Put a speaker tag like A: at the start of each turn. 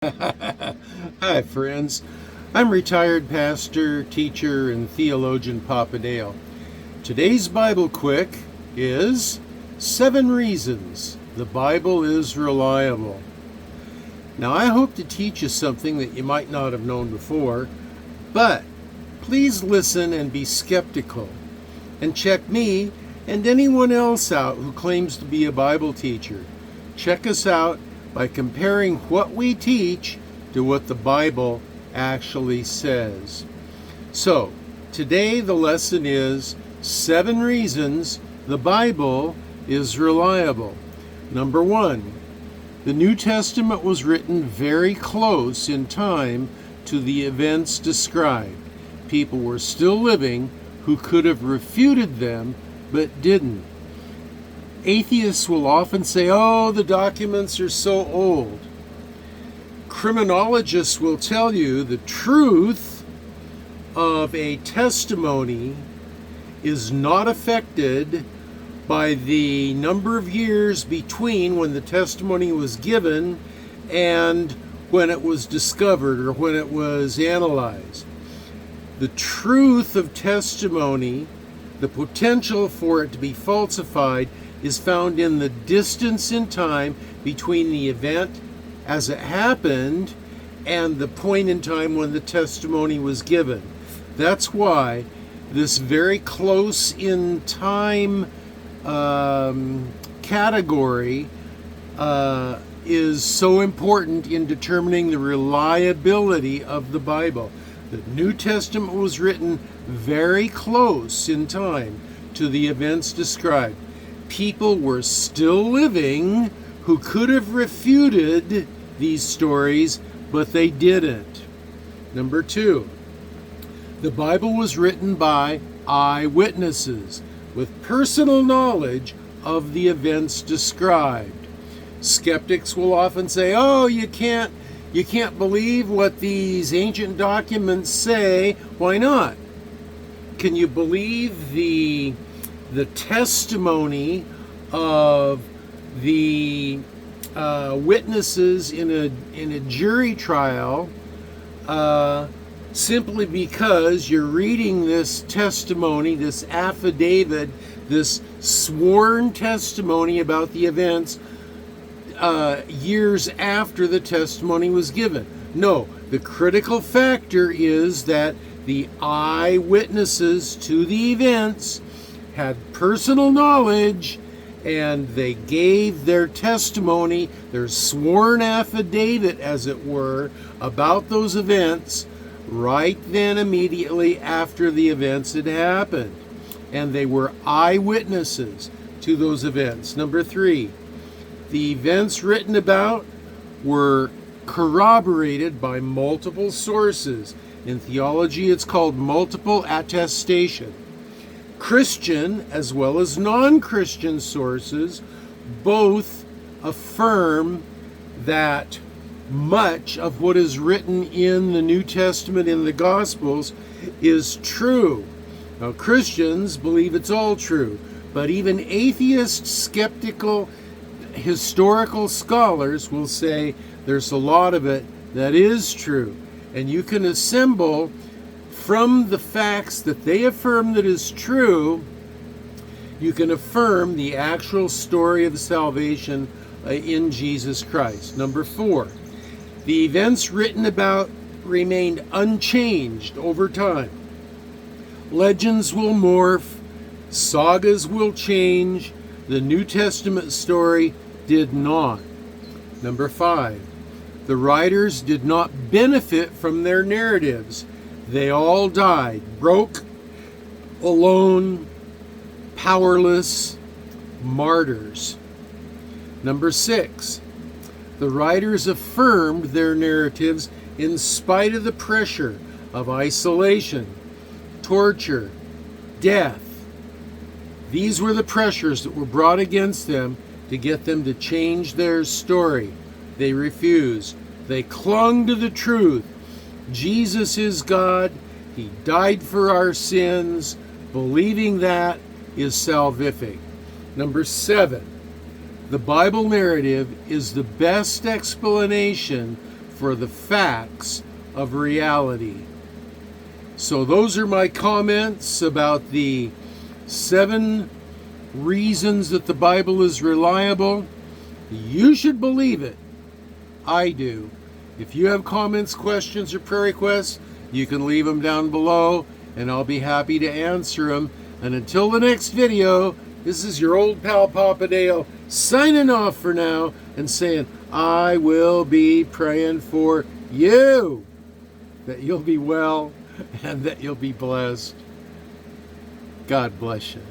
A: Hi, friends. I'm retired pastor, teacher, and theologian Papa Dale. Today's Bible Quick is 7 Reasons the Bible is Reliable. Now, I hope to teach you something that you might not have known before, but please listen and be skeptical. And check me and anyone else out who claims to be a Bible teacher. Check us out by comparing what we teach to what the Bible actually says. So, today the lesson is 7 reasons the Bible is reliable. Number 1, the New Testament was written very close in time to the events described. People were still living who could have refuted them but didn't. Atheists will often say, oh, the documents are so old. Criminologists will tell you the truth of a testimony is not affected by the number of years between when the testimony was given and when it was discovered or when it was analyzed. The truth of testimony, the potential for it to be falsified, is found in the distance in time between the event as it happened and the point in time when the testimony was given. That's why this very close in time category is so important in determining the reliability of the Bible. The New Testament was written very close in time to the events described. People were still living who could have refuted these stories, but they didn't. Number 2, the Bible was written by eyewitnesses with personal knowledge of the events described. Skeptics will often say, oh, you can't believe what these ancient documents say. Why not? Can you believe the testimony of the witnesses in a jury trial simply because you're reading this testimony, this affidavit, this sworn testimony about the events years after the testimony was given? No, the critical factor is that the eyewitnesses to the events had personal knowledge and they gave their testimony, their sworn affidavit, as it were, about those events right then immediately after the events had happened. And they were eyewitnesses to those events. Number 3, the events written about were corroborated by multiple sources. In theology, it's called multiple attestation. Christian as well as non-Christian sources both affirm that much of what is written in the New Testament in the Gospels is true. Now, Christians believe it's all true, but even atheist, skeptical, historical scholars will say there's a lot of it that is true. And you can assemble from the facts that they affirm that is true, you can affirm the actual story of salvation in Jesus Christ. Number 4, the events written about remained unchanged over time. Legends will morph, sagas will change, the New Testament story did not. Number 5, the writers did not benefit from their narratives. They all died, broke, alone, powerless, martyrs. Number 6, the writers affirmed their narratives in spite of the pressure of isolation, torture, death. These were the pressures that were brought against them to get them to change their story. They refused. They clung to the truth. Jesus is God. He died for our sins. Believing that is salvific. Number 7, the Bible narrative is the best explanation for the facts of reality. So those are my comments about the 7 reasons that the Bible is reliable. You should believe it. I do. If you have comments, questions, or prayer requests, you can leave them down below, and I'll be happy to answer them. And until the next video, this is your old pal Papa Dale signing off for now and saying, I will be praying for you, that you'll be well and that you'll be blessed. God bless you.